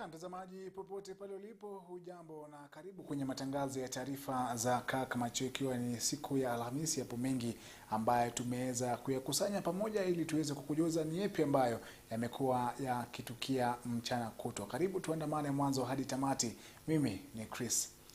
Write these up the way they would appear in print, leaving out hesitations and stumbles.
Na mtazamaji popote pale ulipo, hujambo na karibu kwenye matangazo ya taarifa za Kirk Machweo, ikiwa ni siku ya Alhamisi. Hapo mengi ambayo tumeweza kuyakusanya pamoja ili tuweze kukujuza ni yapi ambayo yamekuwa yakitukia mchana kutwa. Karibu tuandamane mwanzo hadi tamati. Mimi ni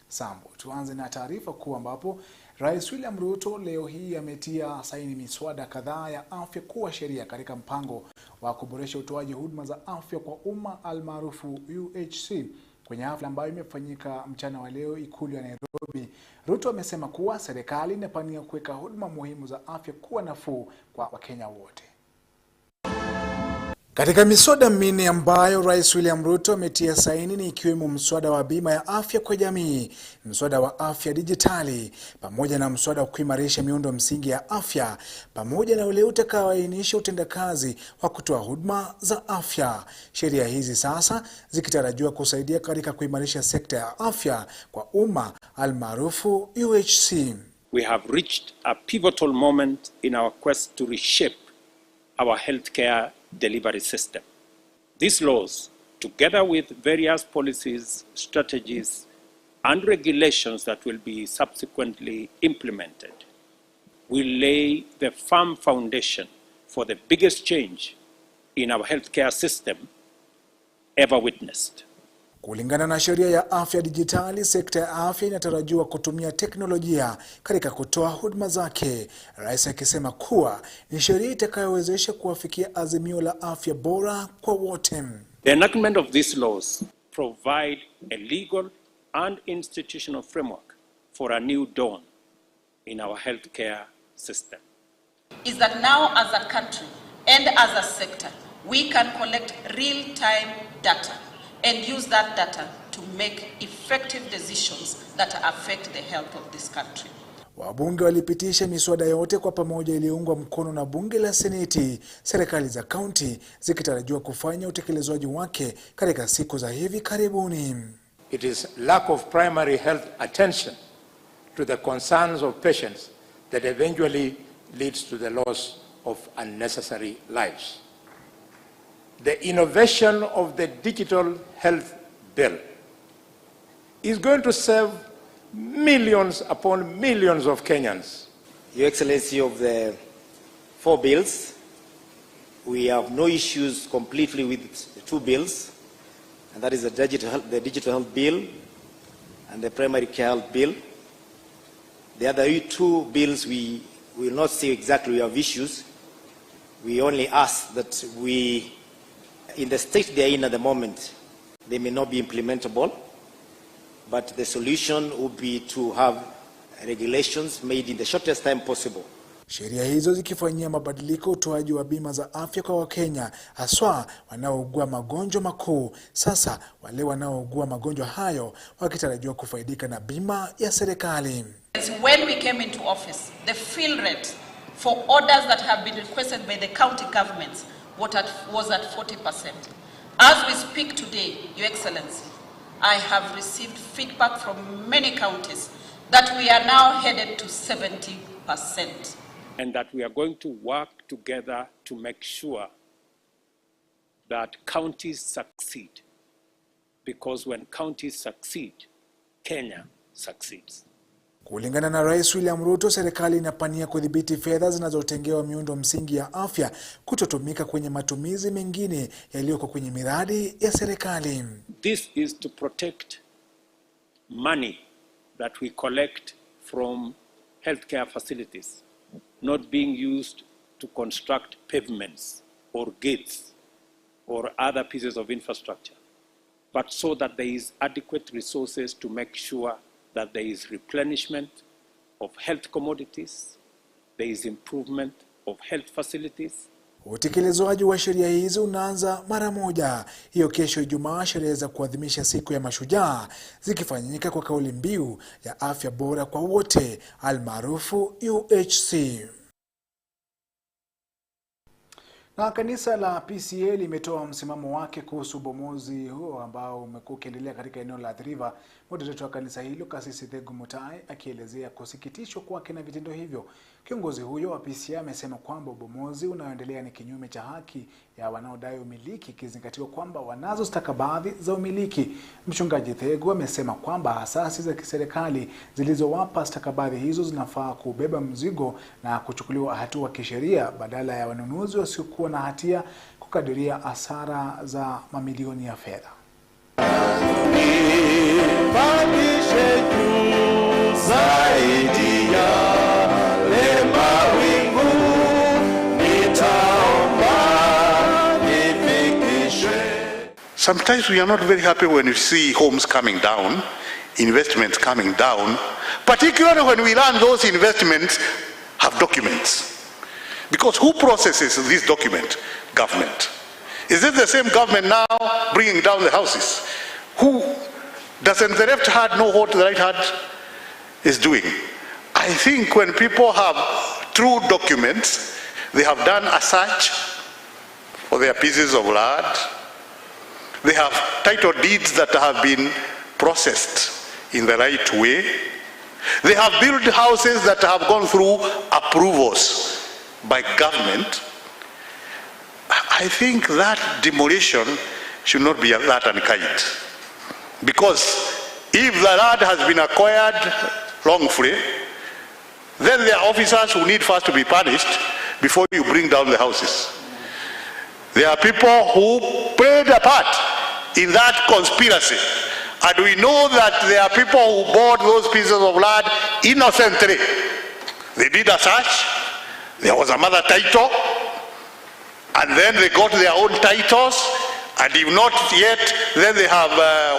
Sambu. Tuanze na taarifa kuu ambapo Rais William Ruto leo hii ametia saini miswada kadhaa ya afya kuwa sheria katika mpango wa kuboresha utoaji huduma za afya kwa umma almaarufu UHC. Kwenye hafla ambayo imefanyika mchana wa leo Ikulu ya Nairobi, Ruto amesema kuwa serikali inapania kuweka huduma muhimu za afya kuwa nafuu kwa Wakenya wote. Katika miswada minne ambayo Rais William Ruto ametia saini ni ikiwemo mswada wa bima ya afya kwa jamii, mswada wa afya dijitali, pamoja na mswada wa kuimarisha miundo msingi ya afya, pamoja na ule utakaoainisha utendakazi wa kutoa huduma za afya. Sheria hizi sasa zikitarajiwa kusaidia katika kuimarisha sekta ya afya kwa umma almaarufu UHC. We have reached a pivotal moment in our quest to reshape our healthcare delivery system. These laws, together with various policies, strategies, and regulations that will be subsequently implemented, will lay the firm foundation for the biggest change in our healthcare system ever witnessed. Kulingana na sheria ya afya dijitali, sekta ya afya inatarajiwa kutumia teknolojia katika kutoa huduma zake. Rais akisema kuwa ni sheria itakayowezesha kuwafikia azimio la afya bora kwa wote. The enactment of these laws provide a legal and institutional framework for a new dawn in our healthcare system. Is that now as a country and as a sector, we can collect real-time data and use that data to make effective decisions that affect the health of this country. Wabunge walipitisha miswada yote kwa pamoja iliyoungwa mkono na bunge la Seneti. Serikali za kaunti zikitarajiwa kufanya utekelezwaji wake katika siku za hivi karibuni. It is lack of primary health attention to the concerns of patients that eventually leads to the loss of unnecessary lives. The innovation of the digital health bill is going to save millions upon millions of Kenyans. Your Excellency, of the 4 bills, we have no issues completely with the 2 bills, and that is the digital health bill and the primary care health bill. The other 2 bills, we will not say exactly we have issues. We only ask that in the state they are in at the moment, they may not be implementable, but the solution would be to have regulations made in the shortest time possible. Sheria hizo zikifanyia mabadiliko utoaji wa bima za afya kwa Wakenya, haswa wanaougua magonjwa makuu. Sasa wale wanaougua magonjwa hayo wakitarajiwa kufaidika na bima ya serikali. When we came into office, the fill rate for orders that have been requested by the county governments was at 40%. As we speak today, Your Excellency, I have received feedback from many counties that we are now headed to 70%. And that we are going to work together to make sure that counties succeed. Because when counties succeed, Kenya succeeds. Kulingana na Rais William Ruto, serikali inapania kudhibiti fedha zinazotengewa miundo msingi ya afya kutotumika kwenye matumizi mengine yaliyoko kwenye miradi ya serikali. This is to protect money that we collect from healthcare facilities not being used to construct pavements or gates or other pieces of infrastructure, but so that there is adequate resources to make sure that there is replenishment of health commodities, there is improvement of health facilities. Utekelezwaji wa sheria hizi unaanza mara moja. Hiyo kesho Ijumaa, sherehe za kuadhimisha siku ya mashujaa zikifanyika kwa kauli mbiu ya afya bora kwa wote almaarufu UHC. Na kanisa la PCA limetoa msimamo wake kuhusu ubomozi huo ambao umekuwa ukiendelea katika eneo la Athi River. Moderator wa kanisa hilo Kasisi Thegu Mutai akielezea kusikitishwa kwake na vitendo hivyo. Kiongozi huyo wa PCI amesema kwamba ubomozi unaoendelea ni kinyume cha haki ya wanaodai umiliki, ikizingatiwa kwamba wanazo stakabadhi za umiliki. Mchungaji Thegu amesema kwamba asasi za kiserikali zilizowapa stakabadhi hizo zinafaa kubeba mzigo na kuchukuliwa hatua kisheria badala ya wanunuzi wasiokuwa na hatia kukadiria hasara za mamilioni ya fedha. Sometimes we are not very happy when we see homes coming down, investments coming down, particularly when we learn those investments have documents. Because who processes this document? Government. Is it the same government now bringing down the houses? Who doesn't the left hand know what the right hand is doing? I think when people have true documents, they have done a search for their pieces of land, they have title deeds that have been processed in the right way, they have built houses that have gone through approvals by government, I think that demolition should not be that unkind. Because if the land has been acquired wrongfully, then there are officers who need first to be punished before you bring down the houses. There are people who played a part in that conspiracy. And we know that there are people who bought those pieces of land innocently. They did a search, there was a mother title, and then they got their own titles, and if not yet, then they have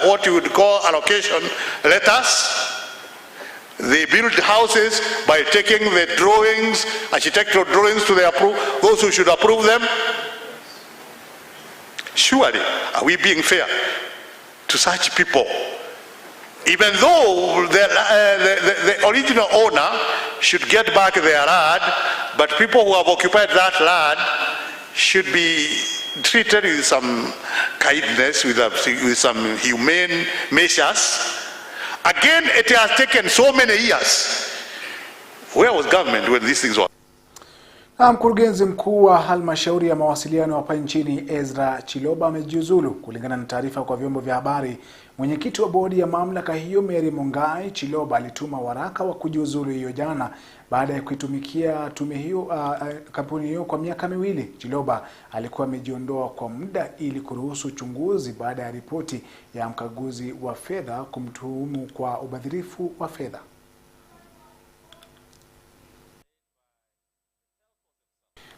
what you would call allocation letters. They built houses by taking the drawings, architectural drawings to those who should approve them. Surely, are we being fair to such people? Even though the original owner should get back their land, but people who have occupied that land should be treated with some kindness, with some humane measures. Again, it has taken so many years. Where was government when these things were? Na mkurugenzi mkuu wa halmashauri ya mawasiliano hapa nchini Ezra Chiloba amejiuzulu. Kulingana na taarifa kwa vyombo vya habari, mwenyekiti wa bodi ya mamlaka hiyo Mary Mungai, Chiloba alituma waraka wa kujiuzulu hiyo jana baada ya kuitumikia tume hiyo kampuni hiyo kwa miaka miwili. Chiloba alikuwa amejiondoa kwa muda ili kuruhusu uchunguzi baada ya ripoti ya mkaguzi wa fedha kumtuhumu kwa ubadhirifu wa fedha.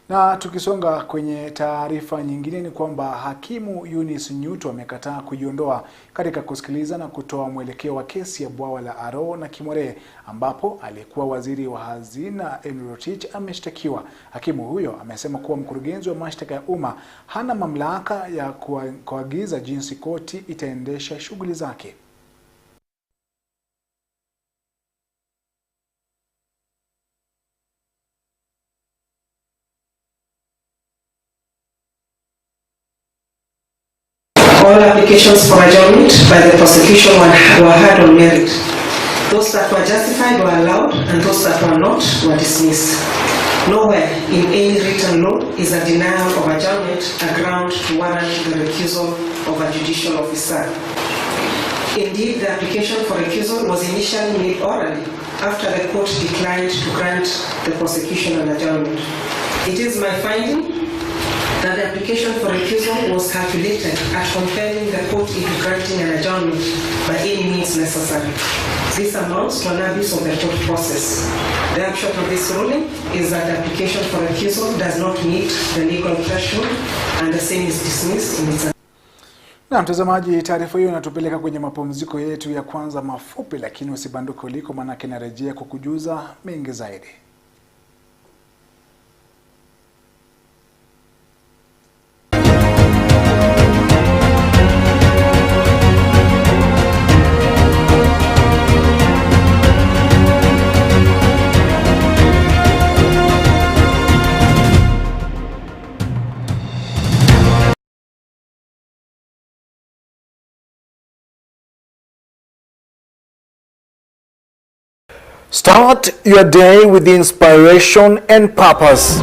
Na tukisonga kwenye taarifa nyingine ni kwamba hakimu Eunice Nyuto amekataa kujiondoa katika kusikiliza na kutoa mwelekeo wa kesi ya bwawa la Aro na Kimore, ambapo alikuwa waziri wa hazina Emily Rotich ameshtakiwa. Hakimu huyo amesema kuwa mkurugenzi wa mashtaka ya umma hana mamlaka ya kuagiza jinsi koti itaendesha shughuli zake. All applications for adjournment by the prosecution were heard on merit. Those that were justified were allowed, and those that were not were dismissed. Nowhere in any written law is a denial of adjournment a ground to warrant the recusal of a judicial officer. Indeed, the application for recusal was initially made orally after the court declined to grant the prosecution an adjournment. It is my finding that the application for recusal was calculated at compelling the court into granting an adjournment by any means necessary. This amounts to an abuse of the court process. The upshot of this ruling is that the application for recusal does not meet the legal threshold and the same is dismissed in its. Na mtazamaji, taarifa hiyo inatupeleka kwenye mapumziko yetu ya kwanza mafupi, lakini usibanduke uliko, maana kinarejea kukujuza mengi zaidi. Start your day with inspiration and purpose.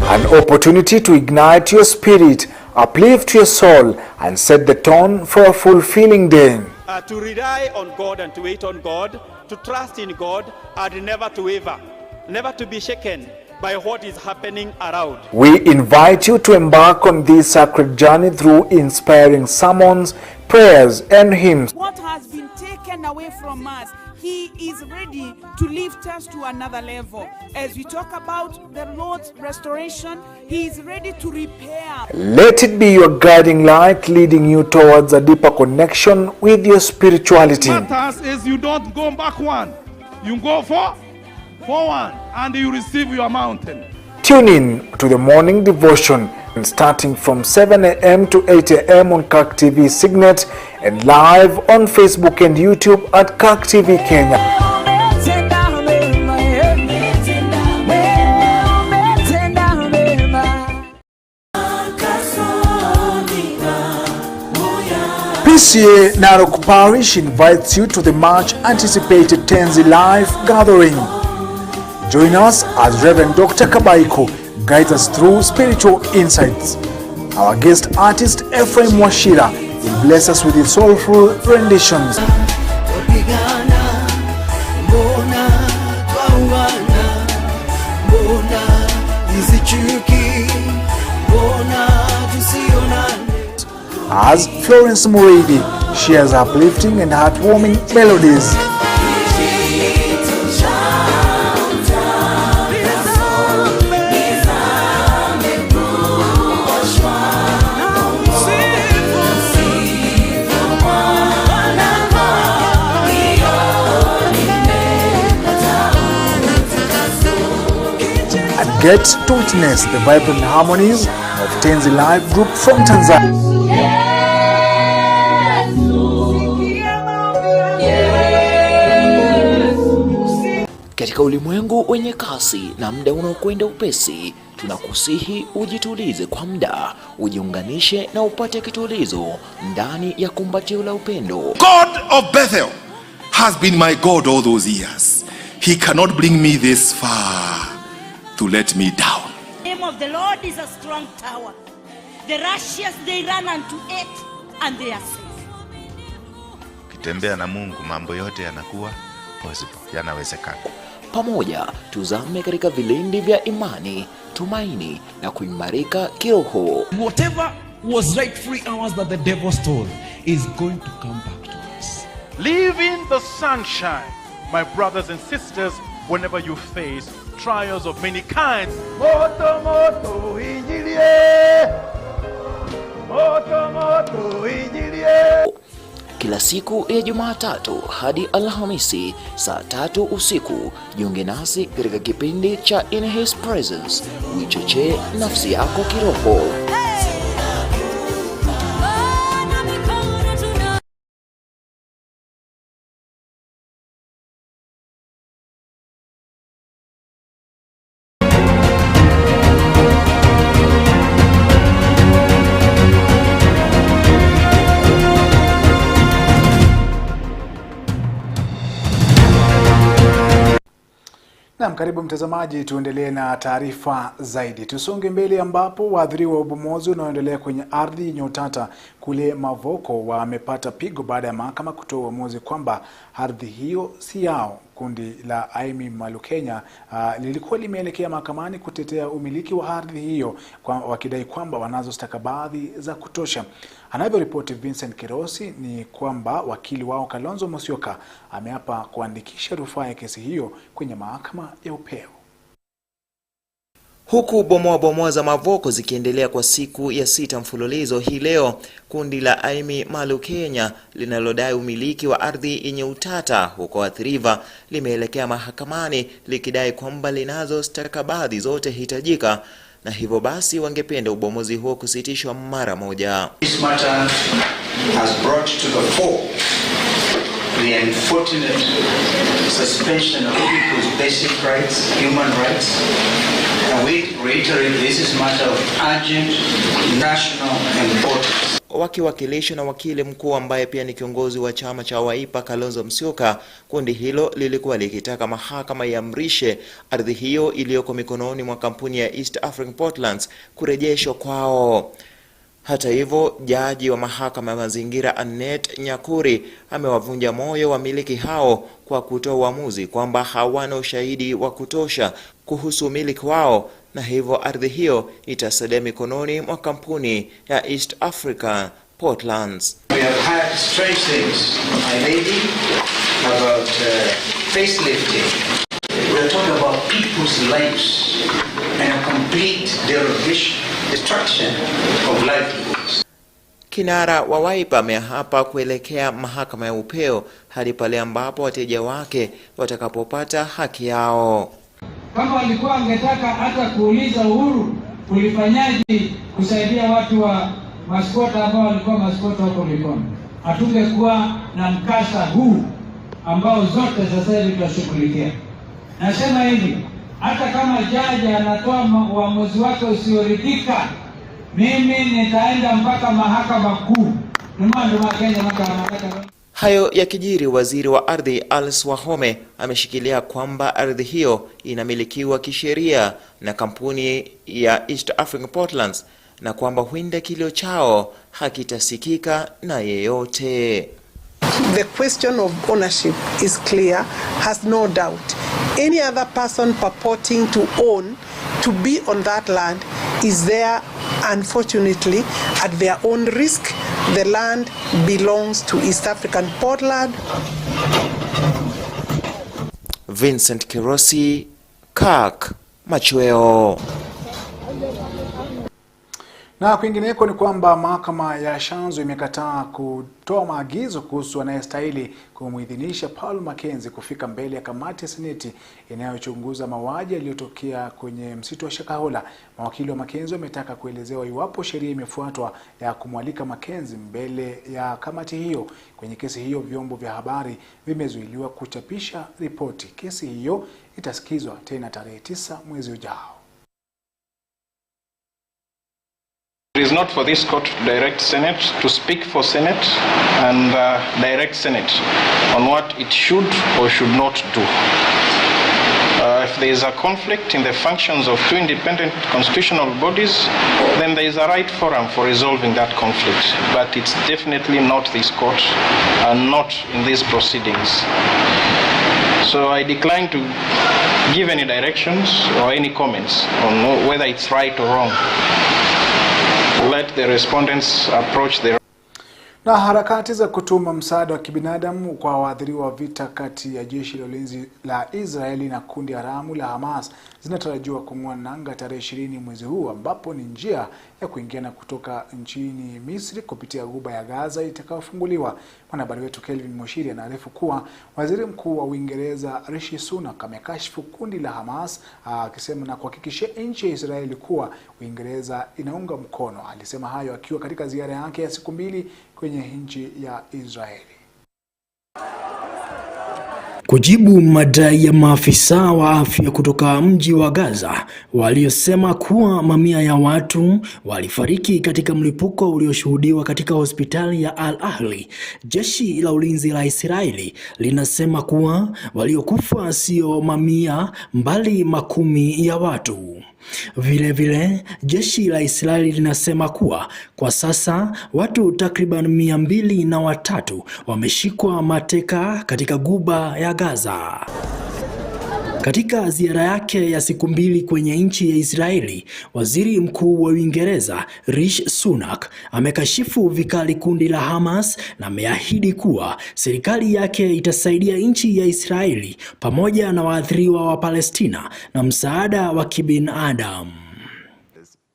An opportunity to ignite your spirit, uplift your soul, and set the tone for a fulfilling day. To rely on God and to wait on God, to trust in God, and never to waver, never to be shaken by what is happening around. We invite you to embark on this sacred journey through inspiring sermons, prayers, and hymns. What has been taken away from us, He is ready to lift us to another level. As we talk about the Lord's restoration, He is ready to repair. Let it be your guiding light, leading you towards a deeper connection with your spirituality. What matters is you don't go back one, you go forward, and you receive your mountain. Tune in to the morning devotion, starting from 7 a.m. to 8 a.m. on Kirk TV Signet and live on Facebook and YouTube at Kirk TV Kenya. PCA Narok Parish invites you to the much anticipated Tenzi Life Gathering. Join us as Reverend Dr. Kabaiko guides us through spiritual insights. Our guest artist Ephraim Washira will bless us with his soulful renditions. As Florence Muridi shares uplifting and heartwarming melodies. Get to witness the vibrant harmonies of Tenzi Live Group from Tanzania. Katika ulimwengu wenye kasi na muda unaokwenda upesi, tunakusihi ujitulize kwa muda, ujiunganishe na upate kitulizo ndani ya kumbatio la upendo. God of Bethel has been my God all those years. He cannot bring me this far to let me down. The name of the Lord is a strong tower. The righteous they run unto it and they are safe. Ukitembea na Mungu mambo yote yanakuwa possible, yanawezekana. Pamoja tuzame katika vilindi vya imani, tumaini na kuimarika kiroho. Whatever was rightfully ours that the devil stole is going to come back to us. Live in the sunshine, my brothers and sisters, whenever you face trials of many kinds. Moto moto injilie, moto moto injilie. Kila siku ya Jumatatu hadi Alhamisi saa 3 usiku, jiunge nasi katika kipindi cha In His Presence, uichochee nafsi yako kiroho. Naam, karibu mtazamaji, tuendelee na taarifa zaidi. Tusonge mbele ambapo waathiriwa wa ubomozi unaoendelea kwenye ardhi yenye utata kule Mavoko wamepata pigo baada ya mahakama kutoa uamuzi kwamba ardhi hiyo si yao. Kundi la Aimi Malu Kenya lilikuwa limeelekea mahakamani kutetea umiliki wa ardhi hiyo wakidai kwamba wanazo stakabadhi za kutosha. Anavyoripoti Vincent Kirosi ni kwamba wakili wao Kalonzo Musyoka ameapa kuandikisha rufaa ya kesi hiyo kwenye mahakama ya upeo. Huku bomoa za Mavoko zikiendelea kwa siku ya 6 mfululizo, hii leo kundi la Aimi Malu Kenya linalodai umiliki wa ardhi yenye utata huko Athi River limeelekea mahakamani likidai kwamba linazo stakabadhi zote hitajika na hivyo basi wangependa ubomozi huo kusitishwa mara moja. This matter has brought to the fore the unfortunate suspension of people's basic rights, human rights. And we reiterate this is a matter of urgent national importance. wakiwakilishwa na wakili mkuu ambaye pia ni kiongozi wa chama cha Wiper Kalonzo Musyoka. Kundi hilo lilikuwa likitaka mahakama iamrishe ardhi hiyo iliyoko mikononi mwa kampuni ya East African Portlands kurejeshwa kwao. Hata hivyo, jaji wa mahakama ya mazingira Annette Nyakuri amewavunja moyo wamiliki hao kwa kutoa uamuzi kwamba hawana ushahidi wa kutosha kuhusu umiliki wao, na hivyo ardhi hiyo itasalia mikononi mwa kampuni ya East Africa Portlands. We have had strange things, my lady, about facelifting. We are talking about people's lives and a complete destruction of livelihoods. Kinara wa Wiper ameapa kuelekea mahakama ya upeo hadi pale ambapo wateja wake watakapopata haki yao. Kama walikuwa wangetaka hata kuuliza Uhuru ulifanyaje kusaidia watu wa maskota ambao walikuwa maskota huko Likoni, hatungekuwa na mkasa huu ambao zote sasa hivi tunashughulikia. Nasema hivi, hata kama jaji anatoa uamuzi wake usioridhika, mimi nitaenda mpaka mahakama kuu. Hayo yakijiri, waziri wa ardhi Alice Wahome ameshikilia kwamba ardhi hiyo inamilikiwa kisheria na kampuni ya East African Portlands na kwamba huenda kilio chao hakitasikika na yeyote. The question of ownership is clear, has no doubt. Any other person purporting to own, to be on that land, is there unfortunately at their own risk. The land belongs to East African Portland. Vincent Kirosi, Kirk Machweo. Na kwingineko ni kwamba mahakama ya Shanzu imekataa kutoa maagizo kuhusu anayestahili kumuidhinisha Paul Mackenzie kufika mbele ya kamati ya Seneti inayochunguza mauaji yaliyotokea kwenye msitu wa Shakahola. Mawakili wa Mackenzie wametaka kuelezewa iwapo sheria imefuatwa ya kumwalika Mackenzie mbele ya kamati hiyo. Kwenye kesi hiyo, vyombo vya habari vimezuiliwa kuchapisha ripoti. Kesi hiyo itasikizwa tena tarehe 9 mwezi ujao. It is not for this court to direct Senate, to speak for Senate and direct Senate on what it should or should not do. If there is a conflict in the functions of two independent constitutional bodies, then there is a right forum for resolving that conflict. But it's definitely not this court and not in these proceedings. So I decline to give any directions or any comments on whether it's right or wrong. Let the respondents approach their... Na harakati za kutuma msaada wa kibinadamu kwa waathiriwa wa vita kati ya jeshi la ulinzi la Israeli na kundi haramu la Hamas zinatarajiwa kung'oa nanga tarehe 20 mwezi huu, ambapo ni njia ya kuingia na kutoka nchini Misri kupitia Ghuba ya Gaza itakayofunguliwa. Mwanahabari wetu Kelvin Moshiri anaarifu kuwa Waziri Mkuu wa Uingereza Rishi Sunak amekashifu kundi la Hamas akisema na kuhakikishia nchi ya Israeli kuwa Uingereza inaunga mkono. Alisema hayo akiwa katika ziara yake ya siku 2 kwenye nchi ya Israeli. Kujibu madai ya maafisa wa afya kutoka mji wa Gaza waliosema kuwa mamia ya watu walifariki katika mlipuko ulioshuhudiwa katika hospitali ya Al Ahli, jeshi la ulinzi la Israeli linasema kuwa waliokufa sio mamia bali makumi ya watu. Vile vile, jeshi la Israeli linasema kuwa kwa sasa watu takriban 203 wameshikwa mateka katika Ghuba ya Gaza. Katika ziara yake ya siku 2 kwenye nchi ya Israeli, Waziri Mkuu wa Uingereza Rishi Sunak amekashifu vikali kundi la Hamas na ameahidi kuwa serikali yake itasaidia nchi ya Israeli pamoja na waathiriwa wa Palestina na msaada wa kibinadamu.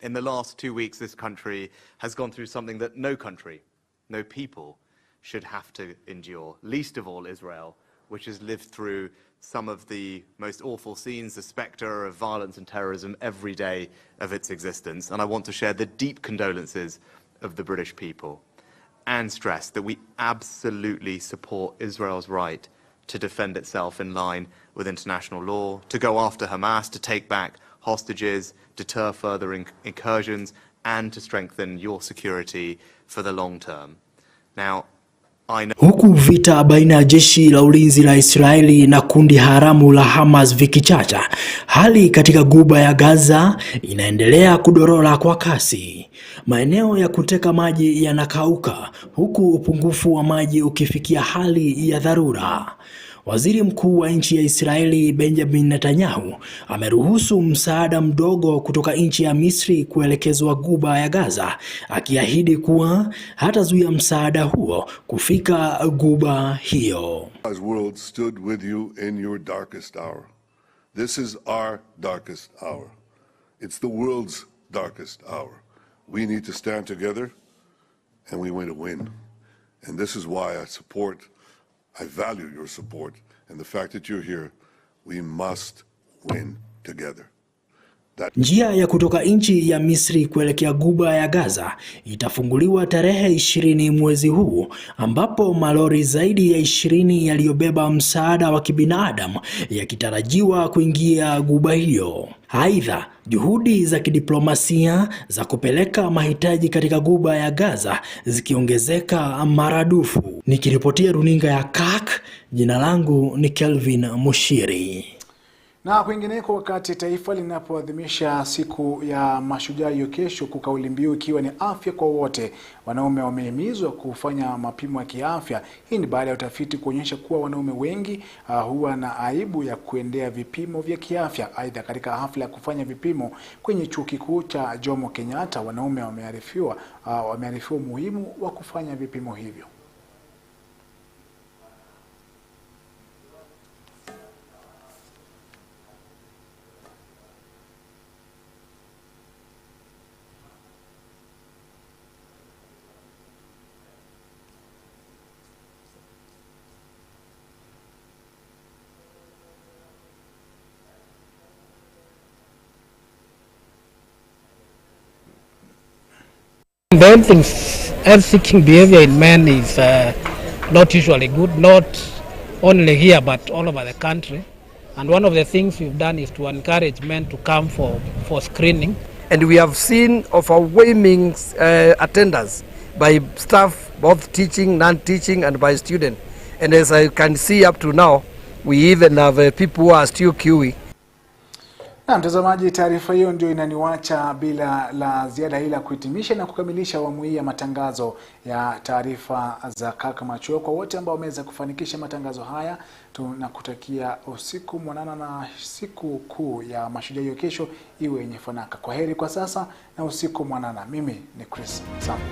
In the last 2 weeks, this country has gone through something that no country, no people should have to endure, least of all Israel, which has lived through some of the most awful scenes, the spectre of violence and terrorism every day of its existence. And I want to share the deep condolences of the British people and stress that we absolutely support Israel's right to defend itself in line with international law, to go after Hamas, to take back hostages, deter further incursions, and to strengthen your security for the long term. Now, huku vita baina ya jeshi la ulinzi la Israeli na kundi haramu la Hamas vikichacha, hali katika guba ya Gaza inaendelea kudorora kwa kasi. Maeneo ya kuteka maji yanakauka, huku upungufu wa maji ukifikia hali ya dharura. Waziri Mkuu wa nchi ya Israeli Benjamin Netanyahu ameruhusu msaada mdogo kutoka nchi ya Misri kuelekezwa guba ya Gaza, akiahidi kuwa hatazuia msaada huo kufika guba hiyo. God's world stood with you in your darkest hour. This is our darkest hour. It's the world's darkest hour. We need to stand together and we want to win. And this is why I value your support and the fact that you're here. We must win together. Njia ya kutoka nchi ya Misri kuelekea guba ya Gaza itafunguliwa tarehe 20 mwezi huu, ambapo malori zaidi ya 20 yaliyobeba msaada wa kibinadamu yakitarajiwa kuingia guba hiyo. Aidha, juhudi za kidiplomasia za kupeleka mahitaji katika guba ya Gaza zikiongezeka maradufu. Nikiripotia runinga ya Kirk, jina langu ni Kelvin Mushiri. Na kwingineko, wakati taifa linapoadhimisha siku ya mashujaa hiyo kesho, kwa kauli mbiu ikiwa ni afya kwa wote, wanaume wamehimizwa kufanya mapimo ya kiafya. Hii ni baada ya utafiti kuonyesha kuwa wanaume wengi huwa na aibu ya kuendea vipimo vya kiafya. Aidha, katika hafla ya kufanya vipimo kwenye chuo kikuu cha Jomo Kenyatta, wanaume wamearifiwa umuhimu wa kufanya vipimo hivyo. The health-seeking behavior in men is not usually good, not only here but all over the country. And one of the things we've done is to encourage men to come for screening. And we have seen overwhelming attendance by staff, both teaching, non-teaching, and by students. And as I can see up to now, we even have people who are still queuing. Na mtazamaji, taarifa hiyo ndio inaniwacha bila la ziada, ila kuhitimisha na kukamilisha awamu hii ya matangazo ya taarifa za Kirk Machweo. Kwa wote ambao wameweza kufanikisha matangazo haya, tunakutakia usiku mwanana na siku kuu ya mashujaa hiyo kesho iwe yenye fanaka. Kwaheri kwa sasa na usiku mwanana. Mimi ni Chris Sambu.